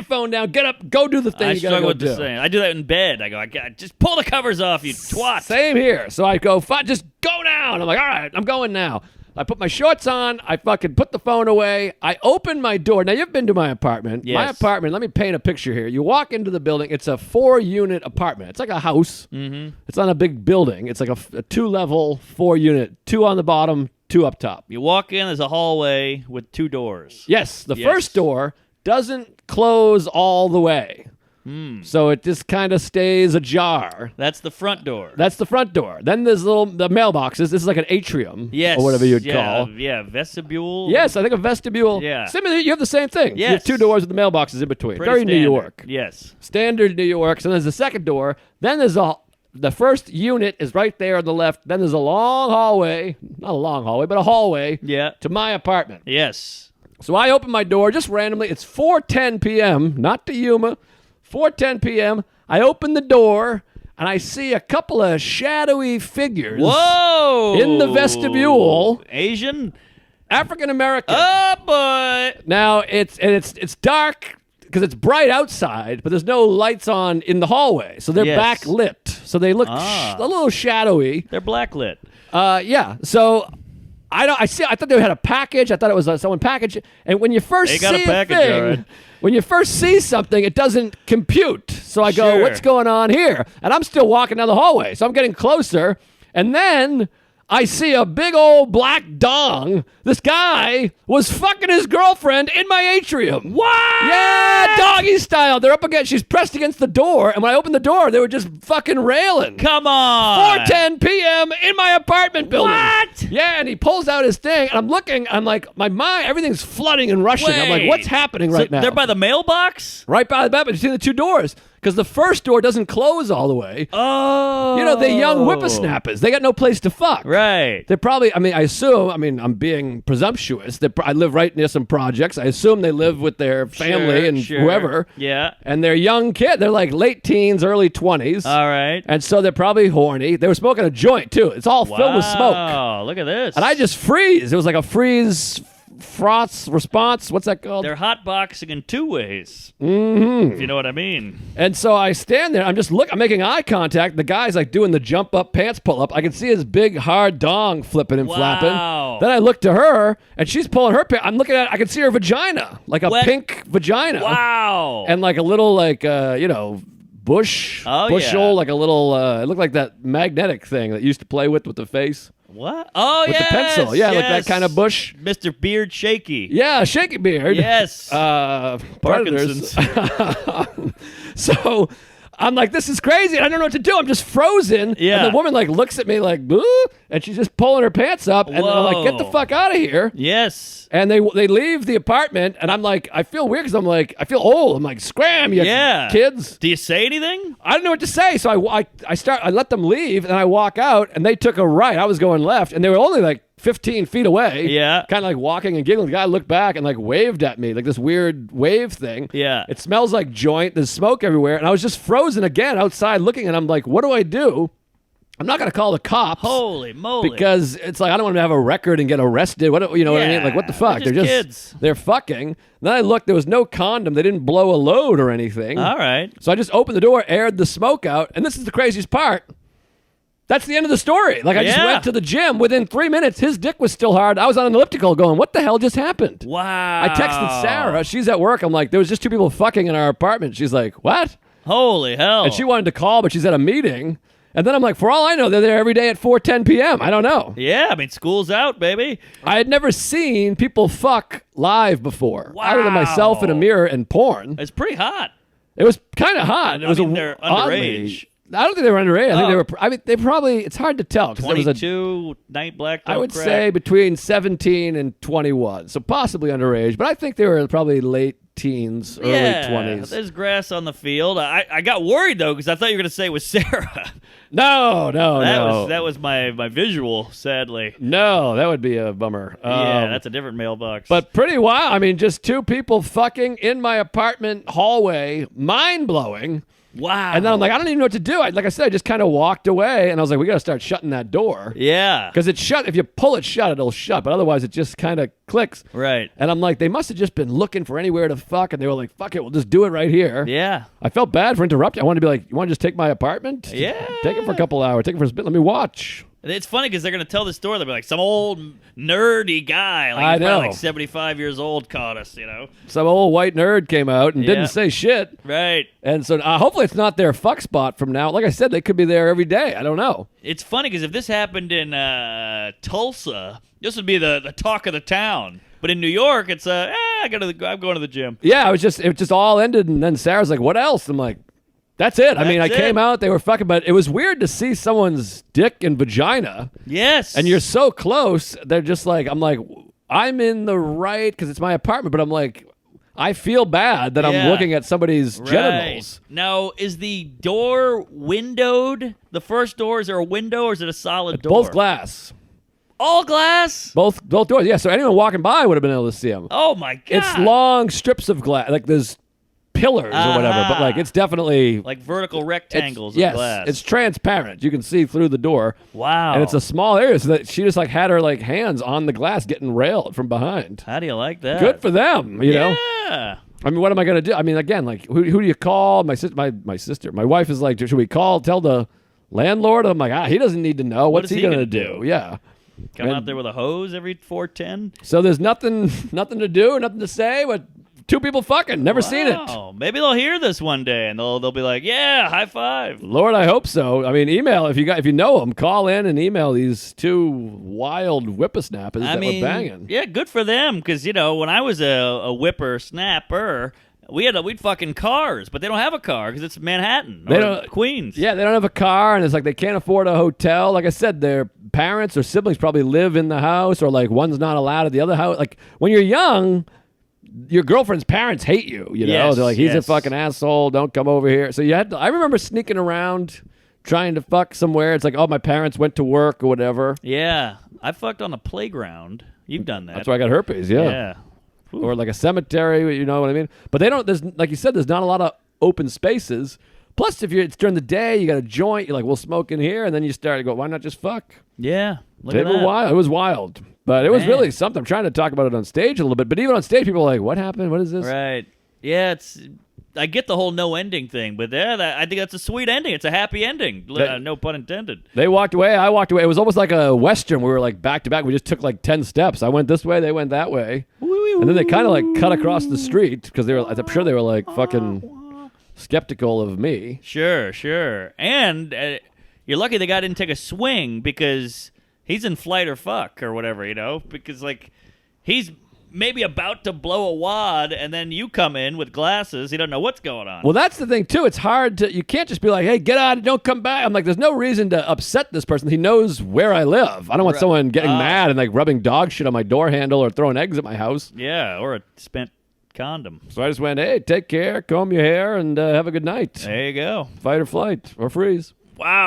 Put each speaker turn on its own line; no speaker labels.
phone down, get up, go do the thing
I
you gotta
struggle
go
with
do.
the same. I do that in bed. I go, just pull the covers off, you twat.
Same here. So I go, just go down. I'm like, all right, I'm going now. I put my shorts on. I fucking put the phone away. I open my door. Now, you've been to my apartment.
Yes.
My apartment, let me paint a picture here. You walk into the building. It's a 4-unit apartment. It's like a house. Mm-hmm. It's not a big building. It's like a 2-level, 4-unit, 2 on the bottom, 2 up top.
You walk in, there's a hallway with 2 doors.
Yes, the first door doesn't close all the way. So it just kind of stays ajar.
That's the front door.
That's the front door. Then there's the mailboxes. This is like an atrium,
Yes.
or whatever you'd call.
Yeah, vestibule.
Yes, I think a vestibule.
Yeah.
Similarly, you have the same thing. You have
Yes.
2 doors with the mailboxes in between.
Pretty
Very New
standard.
York.
Yes.
Standard New York. So there's the second door. Then there's the first unit is right there on the left. Then there's a long hallway. Not a long hallway, but a hallway
Yeah.
to my apartment.
Yes.
So I open my door just randomly. It's 4:10 p.m., not to Yuma. 4:10 p.m. I open the door, and I see a couple of shadowy figures.
Whoa!
In the vestibule.
Asian?
African American.
Oh, boy!
Now, it's dark because it's bright outside, but there's no lights on in the hallway. So they're
Yes.
backlit. So they look
Ah.
a little shadowy.
They're blacklit.
Yeah. So I thought they had a package. I thought it was someone packaged. And when you first
They got a
see
package,
thing,
all right.
when you first see something, it doesn't compute. So I go,
Sure.
what's going on here? And I'm still walking down the hallway. So I'm getting closer. And then I see a big old black dong. This guy was fucking his girlfriend in my atrium.
What?
Yeah, doggy style. They're up against, she's pressed against the door. And when I opened the door, they were just fucking railing.
Come on.
4:10 p.m. in my apartment building.
What?
Yeah, and he pulls out his thing, and I'm looking. I'm like, my mind, everything's flooding and rushing. I'm like,
Wait.
what's happening right
So
now?
They're by the mailbox?
Right by the bed, but you see the 2 doors because the first door doesn't close all the way.
Oh.
You know, they're young whippersnappers. They got no place to fuck.
Right.
They're probably, I assume, I'm being presumptuous. I live right near some projects. I assume they live with their family and
Sure.
whoever.
Yeah.
And they're young kids. They're like late teens, early 20s.
All right.
And so they're probably horny. They were smoking a joint, too. It's all filled with smoke.
Wow, look at this.
And I just freeze. It was like a freeze, frost response. What's that called?
They're hotboxing in 2 ways. Mm-hmm. If you know what I mean.
And so I stand there. I'm making eye contact. The guy's like doing the jump up pants pull up. I can see his big hard dong flipping and
Wow.
flapping. Then I look to her, and she's pulling her pants. I'm looking at. I can see her vagina, like a
What?
pink vagina.
Wow.
And like a little bushel,
yeah.
like a little. It looked like that magnetic thing that you used to play with the face.
What? Oh,
With the pencil. Yeah, like that kind of bush.
Mr. Beard Shaky.
Yeah, shaky beard.
Yes.
Predators.
Parkinson's.
So I'm like, this is crazy. I don't know what to do. I'm just frozen.
Yeah.
And the woman like looks at me like, boo, and she's just pulling her pants up. And I'm like, get the
Whoa.
fuck out of here.
Yes.
And they leave the apartment, and I'm like, I feel weird because I'm like, I feel old. I'm like, scram, you
Yeah.
kids.
Do you say anything?
I don't know what to say. So I let them leave, and I walk out, and they took a right. I was going left, and they were only like 15 feet away.
Yeah.
Kind of like walking and giggling. The guy looked back and like waved at me, like this weird wave thing.
Yeah.
It smells like joint. There's smoke everywhere. And I was just frozen again outside looking, and I'm like, what do I do? I'm not going to call the cops.
Holy moly.
Because it's like, I don't want to have a record and get arrested. What you know what I mean? Like, what the fuck?
They're just kids.
They're fucking. Then I looked, there was no condom. They didn't blow a load or anything.
All right.
So I just opened the door, aired the smoke out, and this is the craziest part. That's the end of the story. Like, I just
Yeah.
went to the gym. Within 3 minutes, his dick was still hard. I was on an elliptical going, what the hell just happened?
Wow.
I texted Sarah. She's at work. I'm like, there was just 2 people fucking in our apartment. She's like, what?
Holy hell.
And she wanted to call, but she's at a meeting. And then I'm like, for all I know, they're there every day at 4:10 p.m. I don't know.
Yeah, I mean, school's out, baby.
I had never seen people fuck live before.
Wow.
Other than myself in a mirror and porn.
It's pretty hot.
It was kind of hot. It was
they're
oddly-
underage.
I don't think they were underage. I think
Oh.
they were. I mean, they probably. It's hard to tell. 'Cause there was
22, night black.
I would say between 17 and 21, so possibly underage. But I think they were probably late teens, early 20s.
There's grass on the field. I got worried, though, because I thought you were going to say it was Sarah.
No.
That was my visual, sadly.
No, that would be a bummer.
Yeah, that's a different mailbox.
But pretty wild. I mean, just 2 people fucking in my apartment hallway. Mind blowing.
Wow.
And then I'm like, I don't even know what to do. Like I said, I just kind of walked away, and I was like, we got to start shutting that door.
Yeah.
Because it's shut. If you pull it shut, it'll shut. But otherwise, it just kind of clicks.
Right.
And I'm like, they must have just been looking for anywhere to fuck, and they were like, fuck it, we'll just do it right here.
Yeah.
I felt bad for interrupting. I wanted to be like, you want to just take my apartment?
Yeah.
Take it for a couple hours. Take it for a spin. Let me watch.
It's funny because they're going to tell the story. They'll be like, some old nerdy guy, like
I
he's probably
know.
like 75 years old, caught us, you know?
Some old white nerd came out and
Yeah.
didn't say shit.
Right.
And so hopefully it's not their fuck spot from now. Like I said, they could be there every day. I don't know.
It's funny because if this happened in Tulsa, this would be the talk of the town. But in New York, it's I'm going to the gym.
Yeah, it just all ended, and then Sarah's like, "What else?" I'm like, "That's it." I mean, I
That's
came
it.
out, they were fucking, but it was weird to see someone's dick and vagina,
Yes.
and you're so close. They're just like, I'm like, I'm in the right because it's my apartment, but I'm like, I feel bad that I'm
Yeah.
looking at somebody's
Right.
genitals.
Now, is the door windowed? The first door, is there a window or is it a solid door?
Both glass,
All glass?
both doors. Yeah, so anyone walking by would have been able to see them.
Oh, my God.
It's long strips of glass, like there's pillars or whatever, but like it's definitely
Like vertical
it's-
rectangles
yes,
of glass.
it's transparent. You can see through the door.
Wow.
And it's a small area, so that she just like had her like hands on the glass getting railed from behind.
How do you like that?
Good for them, you know.
Yeah.
I mean, what am I gonna do? I mean, again, like who do you call? My sister, my wife is like, should we tell the landlord? I'm like, he doesn't need to know. What's
is
he
he
gonna
gonna
do?
do?
Yeah.
Come
And-
out there with a hose every 410?
So there's nothing to do, nothing to say, but two people fucking. Never seen it.
Oh, maybe they'll hear this one day and they'll be like, yeah, high five.
Lord, I hope so. I mean, email if you know them, call in and email these two wild whippersnappers that were banging.
yeah, good for them. Because when I was a whipper snapper, we'd fucking cars, but they don't have a car because it's Manhattan
They
or
don't-
Queens.
Yeah, they don't have a car, and it's like they can't afford a hotel. Like I said, their parents or siblings probably live in the house, or like one's not allowed at the other house. Like when you're young, your girlfriend's parents hate you. You know,
Yes,
they're like, he's a
yes.
fucking asshole. Don't come over here. So you had to. I remember sneaking around, trying to fuck somewhere. It's like, oh, my parents went to work or whatever.
Yeah, I fucked on a playground. You've done that.
That's why I got herpes.
Yeah.
Or like a cemetery, you know what I mean? But they don't. There's like you said, there's not a lot of open spaces. Plus, if it's during the day, you got a joint. You're like, we'll smoke in here, and then you start to go, why not just fuck?
Yeah. Look
They
at
were
that.
wild. It was wild, but it was
Man.
really something. I'm trying to talk about it on stage a little bit, but even on stage, people are like, "What happened? What is this?"
Right. Yeah, I get the whole no ending thing, but I think that's a sweet ending. It's a happy ending. No pun intended.
They walked away. I walked away. It was almost like a Western. We were like back to back. We just took like 10 steps. I went this way. They went that way, and then they kind of like cut across the street because they were. I'm sure they were like fucking skeptical of me.
Sure. And you're lucky the guy didn't take a swing because he's in flight or fuck or whatever, because like he's maybe about to blow a wad and then you come in with glasses. He doesn't know what's going on.
Well, that's the thing too. It's hard to. You can't just be like, "Hey, get out! Don't come back." I'm like, there's no reason to upset this person. He knows where I live. I don't want
Right.
someone getting mad and like rubbing dog shit on my door handle or throwing eggs at my house.
Yeah, or a spent condom.
So I just went, "Hey, take care, comb your hair, and have a good night.
There you go.
Fight or flight or freeze."
Wow.